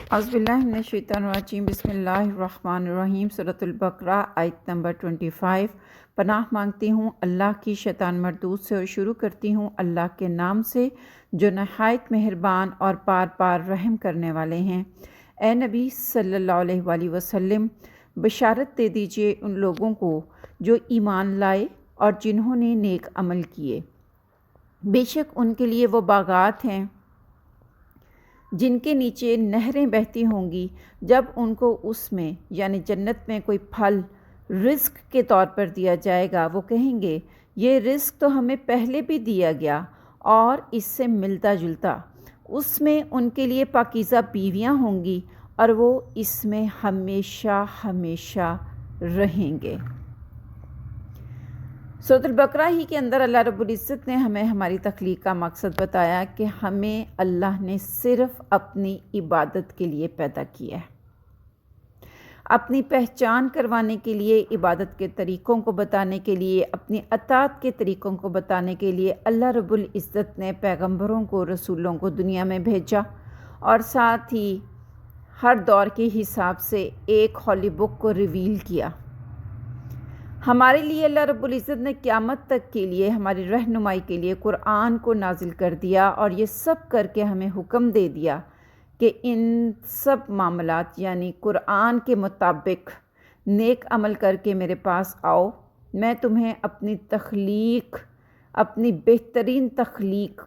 اعوذ باللہ من الشیطان الرجیم بسم اللہ الرحمن الرحیم سورۃ البقرہ آیت نمبر 25۔ پناہ مانگتی ہوں اللہ کی شیطان مردود سے اور شروع کرتی ہوں اللہ کے نام سے جو نہایت مہربان اور پار پار رحم کرنے والے ہیں۔ اے نبی صلی اللہ علیہ وآلہ وسلم، بشارت دے دیجئے ان لوگوں کو جو ایمان لائے اور جنہوں نے نیک عمل کیے، بے شک ان کے لیے وہ باغات ہیں جن کے نیچے نہریں بہتی ہوں گی۔ جب ان کو اس میں یعنی جنت میں کوئی پھل رزق کے طور پر دیا جائے گا، وہ کہیں گے یہ رزق تو ہمیں پہلے بھی دیا گیا اور اس سے ملتا جلتا۔ اس میں ان کے لیے پاکیزہ بیویاں ہوں گی اور وہ اس میں ہمیشہ ہمیشہ رہیں گے۔ سورۃ البقرہ ہی کے اندر اللہ رب العزت نے ہمیں ہماری تخلیق کا مقصد بتایا کہ ہمیں اللہ نے صرف اپنی عبادت کے لیے پیدا کیا ہے، اپنی پہچان کروانے کے لیے، عبادت کے طریقوں کو بتانے کے لیے، اپنی اطاعت کے طریقوں کو بتانے کے لیے اللہ رب العزت نے پیغمبروں کو، رسولوں کو دنیا میں بھیجا اور ساتھ ہی ہر دور کے حساب سے ایک ہولی بک کو ریویل کیا۔ ہمارے لیے اللہ رب العزت نے قیامت تک کے لیے ہماری رہنمائی کے لیے قرآن کو نازل کر دیا اور یہ سب کر کے ہمیں حکم دے دیا کہ ان سب معاملات یعنی قرآن کے مطابق نیک عمل کر کے میرے پاس آؤ، میں تمہیں اپنی تخلیق، اپنی بہترین تخلیق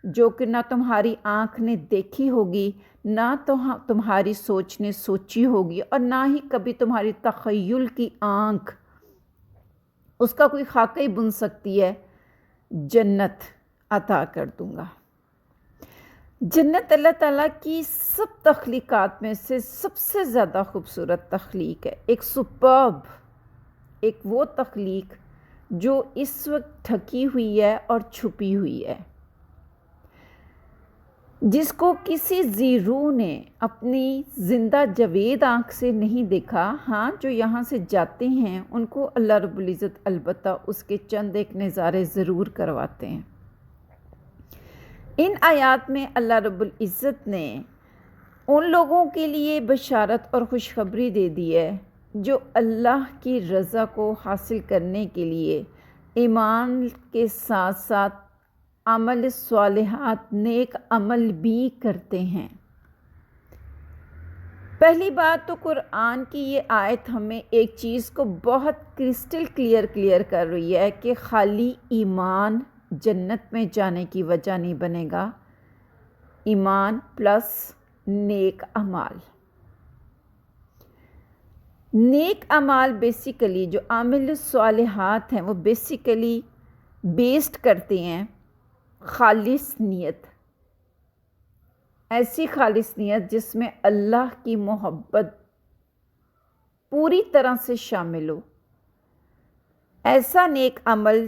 جو کہ نہ تمہاری آنکھ نے دیکھی ہوگی، نہ تمہاری سوچ نے سوچی ہوگی اور نہ ہی کبھی تمہاری تخیل کی آنکھ اس کا کوئی خاکہ ہی بن سکتی ہے، جنت عطا کر دوں گا۔ جنت اللہ تعالیٰ کی سب تخلیقات میں سے سب سے زیادہ خوبصورت تخلیق ہے، ایک سپرب، ایک وہ تخلیق جو اس وقت ڈھکی ہوئی ہے اور چھپی ہوئی ہے، جس کو کسی ذی روح نے اپنی زندہ جاوید آنکھ سے نہیں دیکھا۔ ہاں، جو یہاں سے جاتے ہیں ان کو اللہ رب العزت البتہ اس کے چند ایک نظارے ضرور کرواتے ہیں۔ ان آیات میں اللہ رب العزت نے ان لوگوں کے لیے بشارت اور خوشخبری دے دی ہے جو اللہ کی رضا کو حاصل کرنے کے لیے ایمان کے ساتھ ساتھ عمل صالحات، نیک عمل بھی کرتے ہیں۔ پہلی بات تو قرآن کی یہ آیت ہمیں ایک چیز کو بہت کرسٹل کلیئر کر رہی ہے کہ خالی ایمان جنت میں جانے کی وجہ نہیں بنے گا، ایمان پلس نیک اعمال۔ نیک اعمال بیسیکلی جو عامل صالحات ہیں وہ بیسیکلی بیسڈ کرتے ہیں خالص نیت، ایسی خالص نیت جس میں اللہ کی محبت پوری طرح سے شامل ہو، ایسا نیک عمل،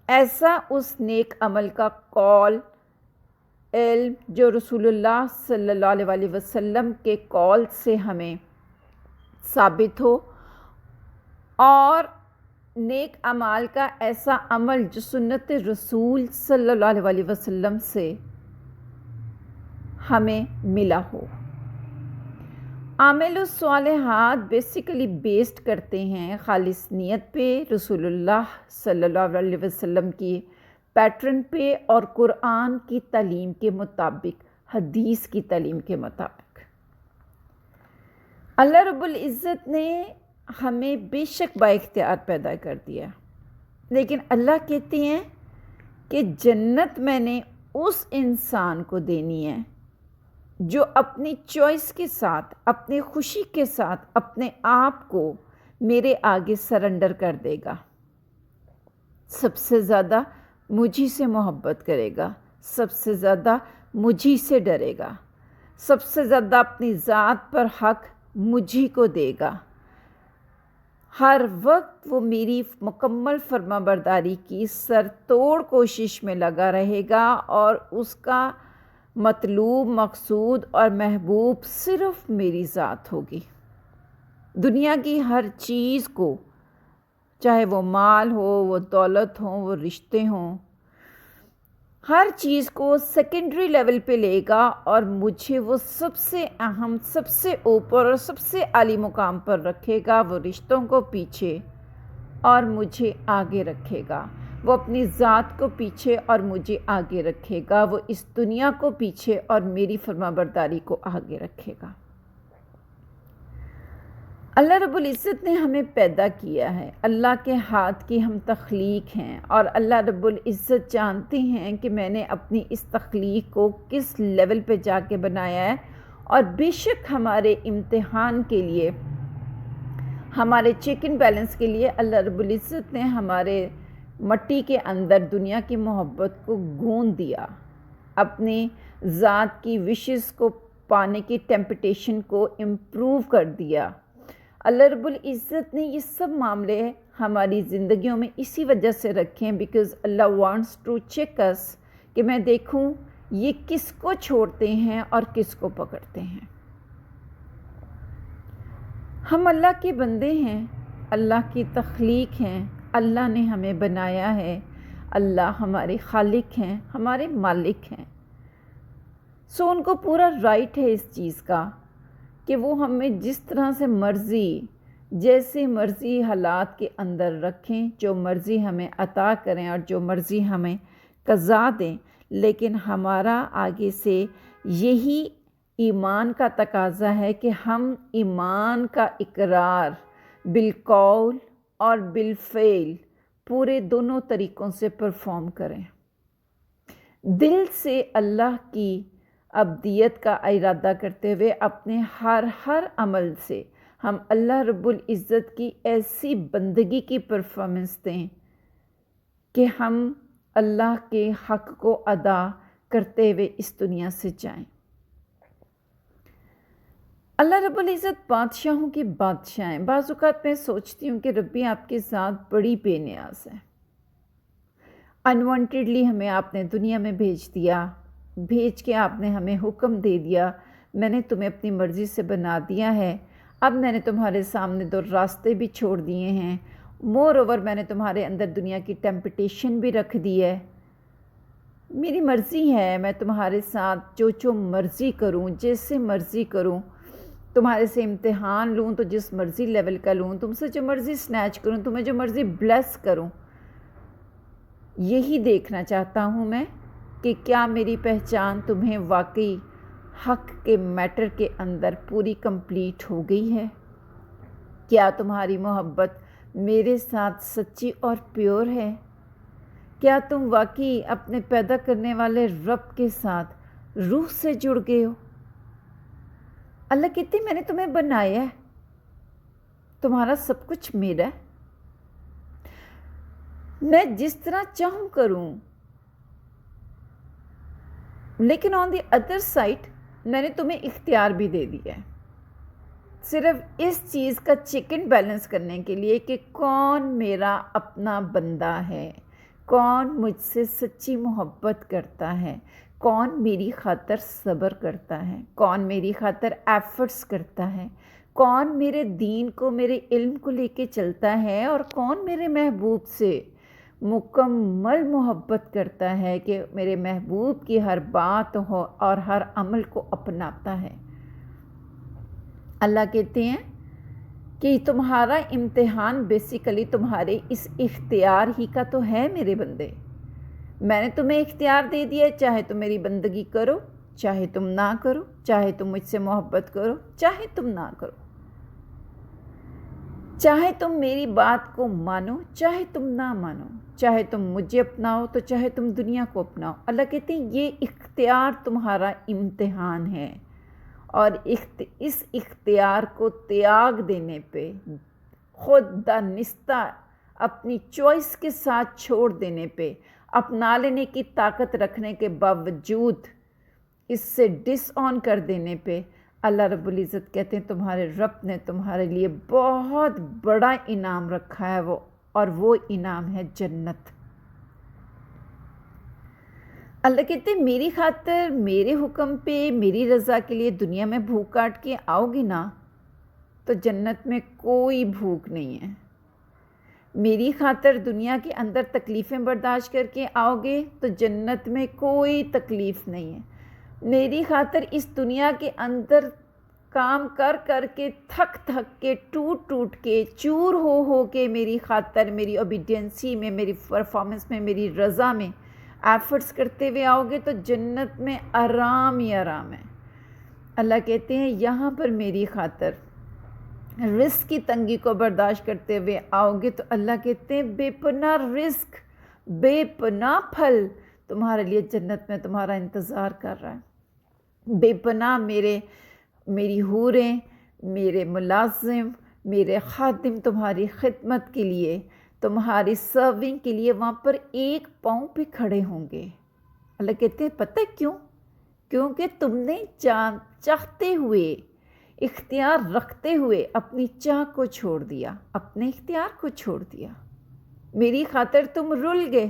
ایسا اس نیک عمل کا قول، علم جو رسول اللہ صلی اللہ علیہ وآلہ وسلم کے قول سے ہمیں ثابت ہو، اور نیک اعمال کا ایسا عمل جو سنت رسول صلی اللہ علیہ وآلہ وسلم سے ہمیں ملا ہو۔ عامل الصالحات بیسیکلی بیسڈ کرتے ہیں خالص نیت پہ، رسول اللہ صلی اللہ علیہ وسلم کی پیٹرن پہ اور قرآن کی تعلیم کے مطابق، حدیث کی تعلیم کے مطابق۔ اللہ رب العزت نے ہمیں بے شک با اختیار پیدا کر دیا، لیکن اللہ کہتے ہیں کہ جنت میں نے اس انسان کو دینی ہے جو اپنی چوائس کے ساتھ، اپنی خوشی کے ساتھ اپنے آپ کو میرے آگے سرنڈر کر دے گا، سب سے زیادہ مجھی سے محبت کرے گا، سب سے زیادہ مجھی سے ڈرے گا، سب سے زیادہ اپنی ذات پر حق مجھی کو دے گا، ہر وقت وہ میری مکمل فرما برداری کی سر توڑ کوشش میں لگا رہے گا اور اس کا مطلوب، مقصود اور محبوب صرف میری ذات ہوگی۔ دنیا کی ہر چیز کو، چاہے وہ مال ہو، وہ دولت ہو، وہ رشتے ہوں، ہر چیز کو سیکنڈری لیول پہ لے گا اور مجھے وہ سب سے اہم، سب سے اوپر اور سب سے اعلیٰ مقام پر رکھے گا، وہ رشتوں کو پیچھے اور مجھے آگے رکھے گا، وہ اپنی ذات کو پیچھے اور مجھے آگے رکھے گا، وہ اس دنیا کو پیچھے اور میری فرما برداری کو آگے رکھے گا۔ اللہ رب العزت نے ہمیں پیدا کیا ہے، اللہ کے ہاتھ کی ہم تخلیق ہیں، اور اللہ رب العزت جانتے ہیں کہ میں نے اپنی اس تخلیق کو کس لیول پہ جا کے بنایا ہے، اور بے شک ہمارے امتحان کے لیے، ہمارے چیک اینڈ بیلنس کے لیے اللہ رب العزت نے ہمارے مٹی کے اندر دنیا کی محبت کو گون دیا، اپنی ذات کی وشز کو پانے کی ٹیمپٹیشن کو امپروو کر دیا۔ اللہ رب العزت نے یہ سب معاملے ہماری زندگیوں میں اسی وجہ سے رکھے ہیں، بیکاز اللہ وانٹس ٹو چیک اس، کہ میں دیکھوں یہ کس کو چھوڑتے ہیں اور کس کو پکڑتے ہیں۔ ہم اللہ کے بندے ہیں، اللہ کی تخلیق ہیں، اللہ نے ہمیں بنایا ہے، اللہ ہمارے خالق ہیں، ہمارے مالک ہیں۔ سو ان کو پورا رائٹ ہے اس چیز کا کہ وہ ہمیں جس طرح سے مرضی، جیسے مرضی حالات کے اندر رکھیں، جو مرضی ہمیں عطا کریں اور جو مرضی ہمیں قضا دیں، لیکن ہمارا آگے سے یہی ایمان کا تقاضا ہے کہ ہم ایمان کا اقرار بالقول اور بالفعل پورے دونوں طریقوں سے پرفارم کریں، دل سے اللہ کی ابدیت کا ارادہ کرتے ہوئے اپنے ہر عمل سے ہم اللہ رب العزت کی ایسی بندگی کی پرفارمنس دیں کہ ہم اللہ کے حق کو ادا کرتے ہوئے اس دنیا سے جائیں۔ اللہ رب العزت بادشاہوں کے بادشاہ ہیں۔ بعض اوقات میں سوچتی ہوں کہ ربی آپ کے ساتھ بڑی بے نیاز ہے، انوانٹیڈلی ہمیں آپ نے دنیا میں بھیج دیا، بھیج کے آپ نے ہمیں حکم دے دیا، میں نے تمہیں اپنی مرضی سے بنا دیا ہے، اب میں نے تمہارے سامنے دو راستے بھی چھوڑ دیے ہیں، مور اوور میں نے تمہارے اندر دنیا کی ٹیمپٹیشن بھی رکھ دی ہے، میری مرضی ہے میں تمہارے ساتھ جو مرضی کروں، جیسے مرضی کروں، تمہارے سے امتحان لوں تو جس مرضی لیول کا لوں، تم سے جو مرضی سنیچ کروں، تمہیں جو مرضی بلیس کروں۔ یہی دیکھنا چاہتا ہوں میں کہ کیا میری پہچان تمہیں واقعی حق کے میٹر کے اندر پوری کمپلیٹ ہو گئی ہے؟ کیا تمہاری محبت میرے ساتھ سچی اور پیور ہے؟ کیا تم واقعی اپنے پیدا کرنے والے رب کے ساتھ روح سے جڑ گئے ہو؟ اللہ کہتے ہیں میں نے تمہیں بنایا ہے، تمہارا سب کچھ میرا ہے، میں جس طرح چاہوں کروں، لیکن آن دی ادر سائڈ میں نے تمہیں اختیار بھی دے دیا ہے، صرف اس چیز کا چیک اینڈ بیلنس کرنے کے لیے کہ کون میرا اپنا بندہ ہے، کون مجھ سے سچی محبت کرتا ہے، کون میری خاطر صبر کرتا ہے، کون میری خاطر ایفرٹس کرتا ہے، کون میرے دین کو، میرے علم کو لے کے چلتا ہے، اور کون میرے محبوب سے مکمل محبت کرتا ہے کہ میرے محبوب کی ہر بات ہو اور ہر عمل کو اپناتا ہے۔ اللہ کہتے ہیں کہ تمہارا امتحان بیسیکلی تمہارے اس اختیار ہی کا تو ہے میرے بندے، میں نے تمہیں اختیار دے دیا، چاہے تم میری بندگی کرو، چاہے تم نہ کرو، چاہے تم مجھ سے محبت کرو، چاہے تم نہ کرو، چاہے تم میری بات کو مانو، چاہے تم نہ مانو، چاہے تم مجھے اپناؤ تو چاہے تم دنیا کو اپناؤ۔ اللہ کہتے ہیں یہ اختیار تمہارا امتحان ہے، اور اس اختیار کو تیاگ دینے پہ، خود دانستہ اپنی چوائس کے ساتھ چھوڑ دینے پہ، اپنا لینے کی طاقت رکھنے کے باوجود اس سے ڈس آن کر دینے پہ، اللہ رب العزت کہتے ہیں تمہارے رب نے تمہارے لیے بہت بڑا انعام رکھا ہے، اور وہ انعام ہے جنت۔ اللہ کہتے ہیں میری خاطر، میرے حکم پہ، میری رضا کے لیے دنیا میں بھوک کاٹ کے آؤ گی نا، تو جنت میں کوئی بھوک نہیں ہے، میری خاطر دنیا کے اندر تکلیفیں برداشت کر کے آؤ گے تو جنت میں کوئی تکلیف نہیں ہے. میری خاطر اس دنیا کے اندر کام کر کر کے تھک تھک کے ٹوٹ کے چور ہو کے میری خاطر میری اوبیڈینسی میں میری پرفارمنس میں میری رضا میں ایفرٹس کرتے ہوئے آؤ گے تو جنت میں آرام ہی آرام ہے. اللہ کہتے ہیں یہاں پر میری خاطر رزق کی تنگی کو برداشت کرتے ہوئے آؤ گے تو اللہ کہتے ہیں بے پناہ رزق بے پناہ پھل تمہارے لیے جنت میں تمہارا انتظار کر رہا ہے. بے پناہ میری حوریں، میرے ملازم، میرے خادم تمہاری خدمت کے لیے، تمہاری سرونگ کے لیے وہاں پر ایک پاؤں پہ کھڑے ہوں گے. اللہ کہتے ہیں پتہ کیوں؟ کیونکہ تم نے چاہتے ہوئے اختیار رکھتے ہوئے اپنی چاہ کو چھوڑ دیا، اپنے اختیار کو چھوڑ دیا. میری خاطر تم رل گئے،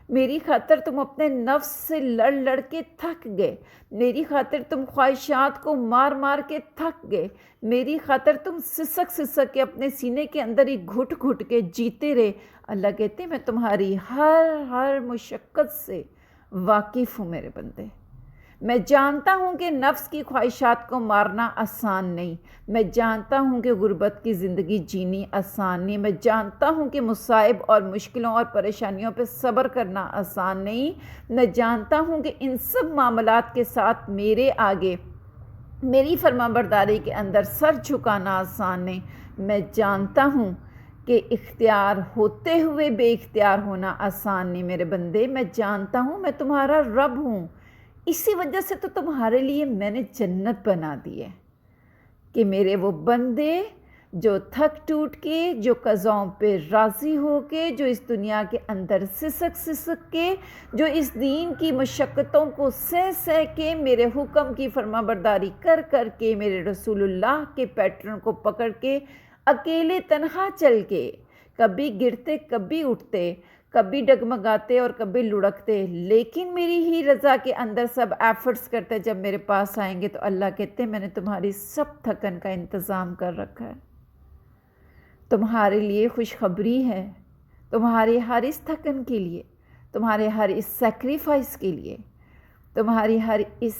میری خاطر تم اپنے نفس سے لڑ کے تھک گئے، میری خاطر تم خواہشات کو مار کے تھک گئے، میری خاطر تم سسک کے اپنے سینے کے اندر ہی گھٹ کے جیتے رہے. اللہ کہتے ہیں میں تمہاری ہر مشقت سے واقف ہوں میرے بندے. میں جانتا ہوں کہ نفس کی خواہشات کو مارنا آسان نہیں، میں جانتا ہوں کہ غربت کی زندگی جینی آسان نہیں، میں جانتا ہوں کہ مصائب اور مشکلوں اور پریشانیوں پہ صبر کرنا آسان نہیں، میں جانتا ہوں کہ ان سب معاملات کے ساتھ میرے آگے میری فرمانبرداری کے اندر سر جھکانا آسان نہیں. میں جانتا ہوں کہ اختیار ہوتے ہوئے بے اختیار ہونا آسان نہیں میرے بندے. میں جانتا ہوں میں تمہارا رب ہوں، اسی وجہ سے تو تمہارے لیے میں نے جنت بنا دی ہے کہ میرے وہ بندے جو تھک ٹوٹ کے، جو قضاؤں پہ راضی ہو کے، جو اس دنیا کے اندر سسک کے، جو اس دین کی مشقتوں کو سہ کے، میرے حکم کی فرما برداری کر کے، میرے رسول اللہ کے پیٹرن کو پکڑ کے، اکیلے تنہا چل کے، کبھی گرتے کبھی اٹھتے، کبھی ڈگمگاتے اور کبھی لڑکتے، لیکن میری ہی رضا کے اندر سب ایفرٹس کرتے جب میرے پاس آئیں گے تو اللہ کہتے ہیں میں نے تمہاری سب تھکن کا انتظام کر رکھا ہے. تمہارے لیے خوشخبری ہے، تمہارے ہر اس تھکن کے لیے، تمہارے ہر اس سیکریفائس کے لیے، تمہاری ہر اس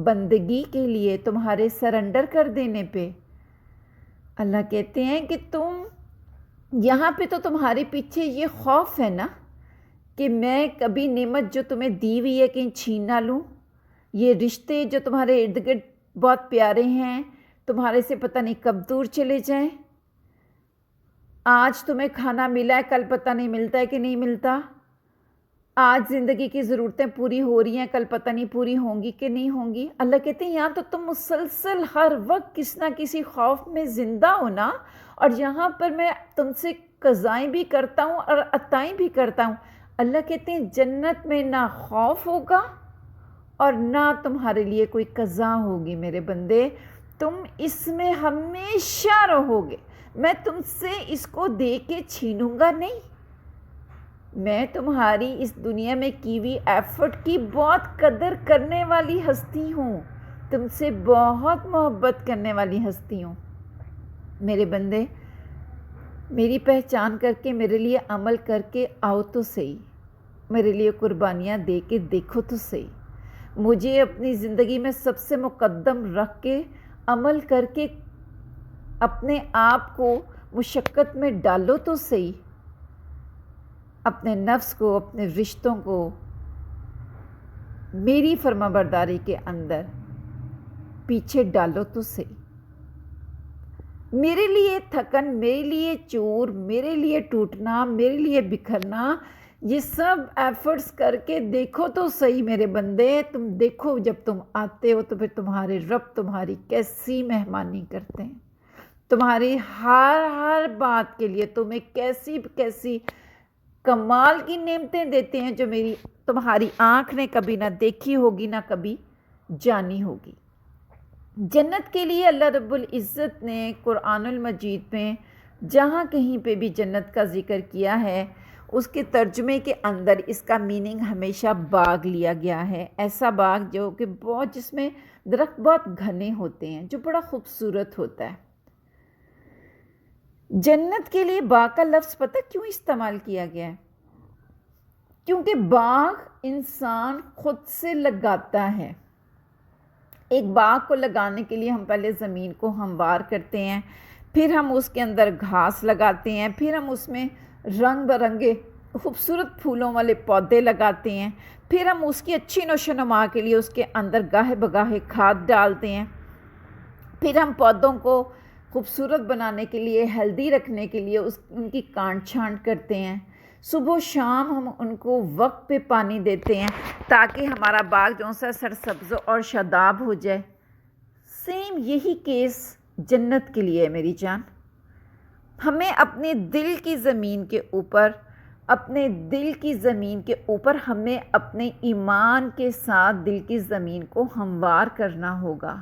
بندگی کے لیے، تمہارے سرنڈر کر دینے پہ. اللہ کہتے ہیں کہ تم یہاں پہ تو تمہارے پیچھے یہ خوف ہے نا کہ میں کبھی نعمت جو تمہیں دی ہوئی ہے کہیں چھین نہ لوں، یہ رشتے جو تمہارے ارد گرد بہت پیارے ہیں تمہارے سے پتہ نہیں کب دور چلے جائیں. آج تمہیں کھانا ملا ہے کل پتہ نہیں ملتا ہے کہ نہیں ملتا، آج زندگی کی ضرورتیں پوری ہو رہی ہیں کل پتہ نہیں پوری ہوں گی کہ نہیں ہوں گی. اللہ کہتے ہیں یہاں تو تم مسلسل ہر وقت کس نہ کسی خوف میں زندہ ہو نا، اور یہاں پر میں تم سے قضائیں بھی کرتا ہوں اور عطائیں بھی کرتا ہوں. اللہ کہتے ہیں جنت میں نہ خوف ہوگا اور نہ تمہارے لیے کوئی قضا ہوگی میرے بندے. تم اس میں ہمیشہ رہو گے، میں تم سے اس کو دے کے چھینوں گا نہیں. میں تمہاری اس دنیا میں کی ہوئی ایفرٹ کی بہت قدر کرنے والی ہستی ہوں، تم سے بہت محبت کرنے والی ہستی ہوں میرے بندے. میری پہچان کر کے میرے لیے عمل کر کے آؤ تو صحیح، میرے لیے قربانیاں دے کے دیکھو تو صحیح، مجھے اپنی زندگی میں سب سے مقدم رکھ کے عمل کر کے اپنے آپ کو مشقت میں ڈالو تو صحیح، اپنے نفس کو، اپنے رشتوں کو میری فرما برداری کے اندر پیچھے ڈالو تو صحیح. میرے لیے تھکن، میرے لیے چور، میرے لیے ٹوٹنا، میرے لیے بکھرنا، یہ سب ایفرٹس کر کے دیکھو تو صحیح میرے بندے. تم دیکھو جب تم آتے ہو تو پھر تمہارے رب تمہاری کیسی مہمانی کرتے ہیں، تمہاری ہر بات کے لیے تمہیں کیسی کمال کی نعمتیں دیتے ہیں جو تمہاری آنکھ نے کبھی نہ دیکھی ہوگی نہ کبھی جانی ہوگی. جنت کے لیے اللہ رب العزت نے قرآن المجید میں جہاں کہیں پہ بھی جنت کا ذکر کیا ہے اس کے ترجمے کے اندر اس کا میننگ ہمیشہ باغ لیا گیا ہے. ایسا باغ جو کہ جس میں درخت بہت گھنے ہوتے ہیں، جو بڑا خوبصورت ہوتا ہے. جنت کے لیے باغ کا لفظ پتہ کیوں استعمال کیا گیا ہے؟ کیونکہ باغ انسان خود سے لگاتا ہے. ایک باغ کو لگانے کے لیے ہم پہلے زمین کو ہموار کرتے ہیں، پھر ہم اس کے اندر گھاس لگاتے ہیں، پھر ہم اس میں رنگ برنگے خوبصورت پھولوں والے پودے لگاتے ہیں، پھر ہم اس کی اچھی نشو و نما کے لیے اس کے اندر گاہے بگاہے کھاد ڈالتے ہیں، پھر ہم پودوں کو خوبصورت بنانے کے لیے، ہیلدی رکھنے کے لیے ان کی کانٹ چھانٹ کرتے ہیں. صبح و شام ہم ان کو وقت پہ پانی دیتے ہیں تاکہ ہمارا باغ جو سا سرسبز اور شاداب ہو جائے. سیم یہی کیس جنت کے لیے ہے میری جان. ہمیں اپنے دل کی زمین کے اوپر ہمیں اپنے ایمان کے ساتھ دل کی زمین کو ہموار کرنا ہوگا.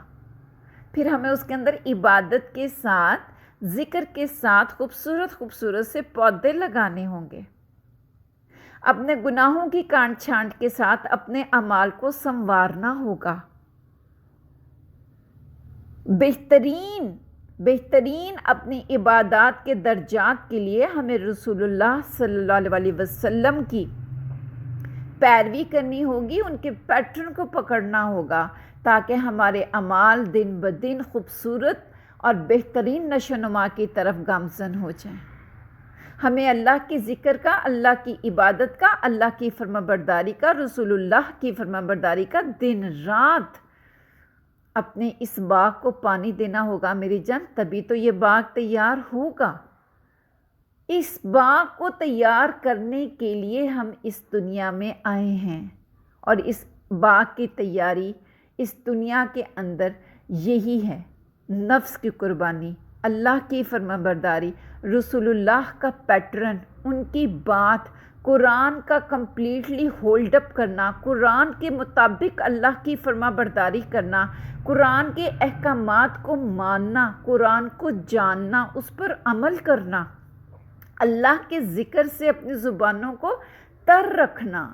پھر ہمیں اس کے اندر عبادت کے ساتھ، ذکر کے ساتھ خوبصورت سے پودے لگانے ہوں گے. اپنے گناہوں کی کانٹ چھانٹ کے ساتھ اپنے اعمال کو سنوارنا ہوگا. بہترین اپنی عبادات کے درجات کے لیے ہمیں رسول اللہ صلی اللہ علیہ وسلم کی پیروی کرنی ہوگی، ان کے پیٹرن کو پکڑنا ہوگا تاکہ ہمارے اعمال دن بدن خوبصورت اور بہترین نشو و نما کی طرف گامزن ہو جائیں. ہمیں اللہ کی ذکر کا، اللہ کی عبادت کا، اللہ کی فرمانبرداری کا، رسول اللہ کی فرمانبرداری کا دن رات اپنے اس باغ کو پانی دینا ہوگا میری جان، تبھی تو یہ باغ تیار ہوگا. اس باغ کو تیار کرنے کے لیے ہم اس دنیا میں آئے ہیں، اور اس باغ کی تیاری اس دنیا کے اندر یہی ہے: نفس کی قربانی، اللہ کی فرمانبرداری، رسول اللہ کا پیٹرن، ان کی بات، قرآن کا کمپلیٹلی ہولڈ اپ کرنا، قرآن کے مطابق اللہ کی فرمانبرداری کرنا، قرآن کے احکامات کو ماننا، قرآن کو جاننا، اس پر عمل کرنا، اللہ کے ذکر سے اپنی زبانوں کو تر رکھنا.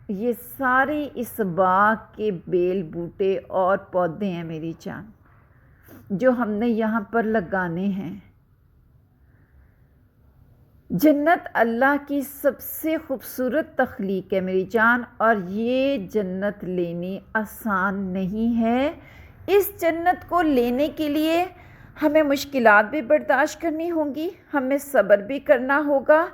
یہ سارے اس باغ کے بیل بوٹے اور پودے ہیں میری جان، جو ہم نے یہاں پر لگانے ہیں. جنت اللہ کی سب سے خوبصورت تخلیق ہے میری جان، اور یہ جنت لینی آسان نہیں ہے. اس جنت کو لینے کے لیے ہمیں مشکلات بھی برداشت کرنی ہوں گی، ہمیں صبر بھی کرنا ہوگا،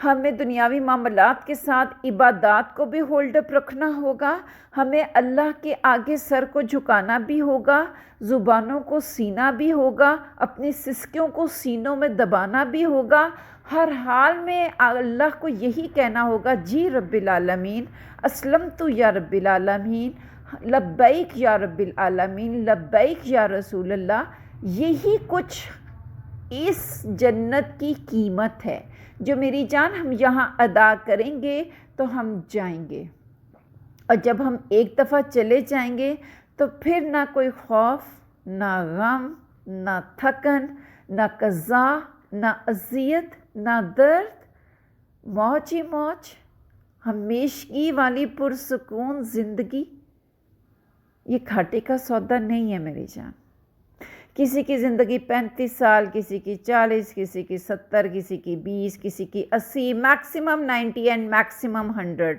ہمیں دنیاوی معاملات کے ساتھ عبادات کو بھی ہولڈ اپ رکھنا ہوگا، ہمیں اللہ کے آگے سر کو جھکانا بھی ہوگا، زبانوں کو سینا بھی ہوگا، اپنی سسکیوں کو سینوں میں دبانا بھی ہوگا. ہر حال میں اللہ کو یہی کہنا ہوگا: جی رب العالمین، اسلمت یا رب العالمین، لبیک یا رب العالمین، لبیک یا رسول اللہ. یہی کچھ اس جنت کی قیمت ہے جو میری جان ہم یہاں ادا کریں گے تو ہم جائیں گے، اور جب ہم ایک دفعہ چلے جائیں گے تو پھر نہ کوئی خوف، نہ غم، نہ تھکن، نہ قضا، نہ اذیت، نہ درد، موج ہی موج، ہمیشگی والی پرسکون زندگی. یہ کھاٹے کا سودا نہیں ہے میری جان. کسی کی زندگی 35 سال، کسی کی 40، کسی کی 70، کسی کی 20، کسی کی 80، میکسیمم 90 اینڈ میکسیمم 100.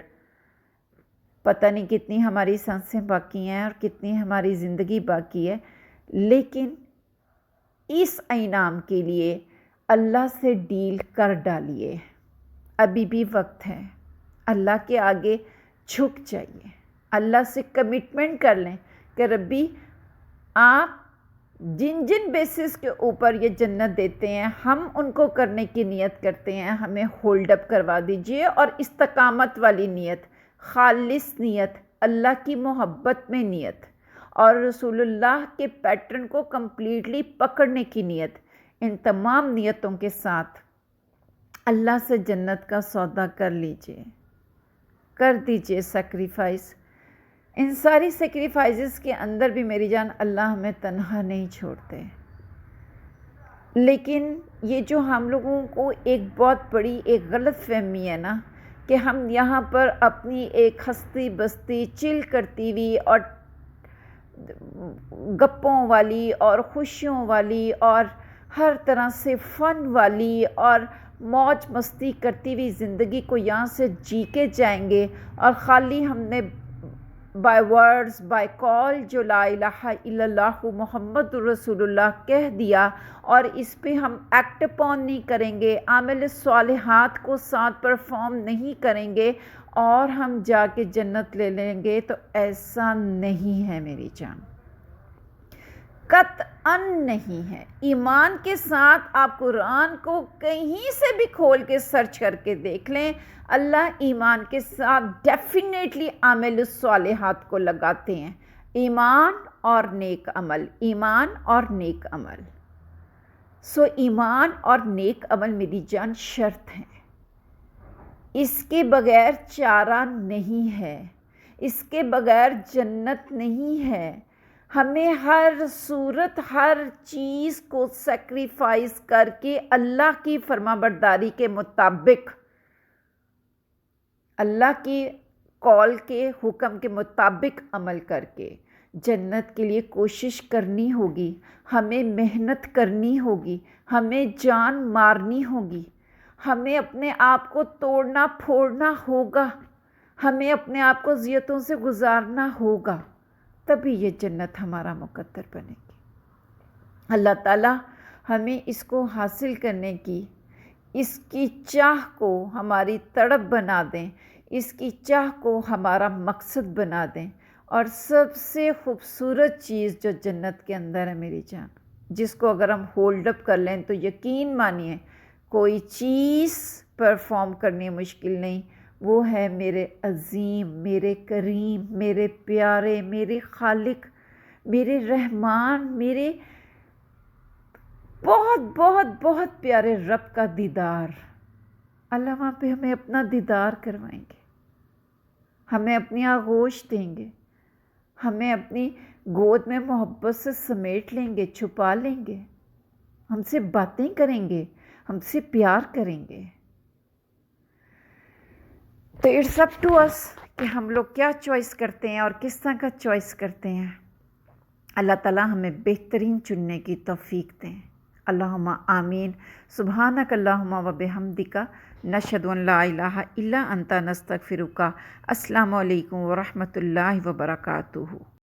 پتہ نہیں کتنی ہماری سانسیں باقی ہیں اور کتنی ہماری زندگی باقی ہے، لیکن اس انعام کے لیے اللہ سے ڈیل کر ڈالیے. ابھی بھی وقت ہے. اللہ کے آگے جھک جائیے، اللہ سے کمٹمنٹ کر لیں کہ ربی آپ جن جن بیسس کے اوپر یہ جنت دیتے ہیں ہم ان کو کرنے کی نیت کرتے ہیں، ہمیں ہولڈ اپ کروا دیجئے، اور استقامت والی نیت، خالص نیت، اللہ کی محبت میں نیت، اور رسول اللہ کے پیٹرن کو کمپلیٹلی پکڑنے کی نیت. ان تمام نیتوں کے ساتھ اللہ سے جنت کا سودا کر لیجئے، کر دیجئے سیکریفائس. ان ساری سیکریفائسز کے اندر بھی میری جان اللہ ہمیں تنہا نہیں چھوڑتے. لیکن یہ جو ہم لوگوں کو ایک بہت بڑی ایک غلط فہمی ہے نا، کہ ہم یہاں پر اپنی ایک ہستی بستی چل کرتی ہوئی اور گپوں والی اور خوشیوں والی اور ہر طرح سے فن والی اور موج مستی کرتی ہوئی زندگی کو یہاں سے جی کے جائیں گے، اور خالی ہم نے بائی ورڈز بائی کال جو لا الہ الا اللہ محمد رسول اللہ کہہ دیا، اور اس پہ ہم ایکٹ اپون نہیں کریں گے، عامل صالحات کو ساتھ پرفارم نہیں کریں گے اور ہم جا کے جنت لے لیں گے، تو ایسا نہیں ہے میری جان، قطعاً نہیں ہے۔ ایمان کے ساتھ آپ قرآن کو کہیں سے بھی کھول کے سرچ کر کے دیکھ لیں، اللہ ایمان کے ساتھ ڈیفینیٹلی عامل الصالحات کو لگاتے ہیں، ایمان اور نیک عمل، ایمان اور نیک عمل۔ سو ایمان اور نیک عمل میری جان شرط ہیں، اس کے بغیر چارہ نہیں ہے، اس کے بغیر جنت نہیں ہے۔ ہمیں ہر صورت ہر چیز کو سیکریفائز کر کے اللہ کی فرما برداری کے مطابق، اللہ کی کال کے حکم کے مطابق عمل کر کے جنت کے لیے کوشش کرنی ہوگی، ہمیں محنت کرنی ہوگی، ہمیں جان مارنی ہوگی، ہمیں اپنے آپ کو توڑنا پھوڑنا ہوگا، ہمیں اپنے آپ کو اذیتوں سے گزارنا ہوگا، تبھی یہ جنت ہمارا مقدر بنے گی۔ اللہ تعالیٰ ہمیں اس کو حاصل کرنے کی، اس کی چاہ کو ہماری تڑپ بنا دیں، اس کی چاہ کو ہمارا مقصد بنا دیں، اور سب سے خوبصورت چیز جو جنت کے اندر ہے میری جان، جس کو اگر ہم ہولڈ اپ کر لیں تو یقین مانیے کوئی چیز پرفارم کرنی مشکل نہیں، وہ ہے میرے عظیم، میرے کریم، میرے پیارے، میرے خالق، میرے رحمان، میرے بہت بہت بہت پیارے رب کا دیدار۔ اللہ وہاں پہ ہمیں اپنا دیدار کروائیں گے، ہمیں اپنی آغوش دیں گے، ہمیں اپنی گود میں محبت سے سمیٹ لیں گے، چھپا لیں گے، ہم سے باتیں کریں گے، ہم سے پیار کریں گے۔ تو اٹس اپ ٹو اس کہ ہم لوگ کیا چوائس کرتے ہیں اور کس طرح کا چوائس کرتے ہیں۔ اللہ تعالیٰ ہمیں بہترین چننے کی توفیق دیں۔ اللہم آمین۔ سبحانک اللہم و بحمدک، نشہد ان لا الہ الا انت، نستغفرک۔ السلام علیکم ورحمۃ اللہ وبرکاتہ۔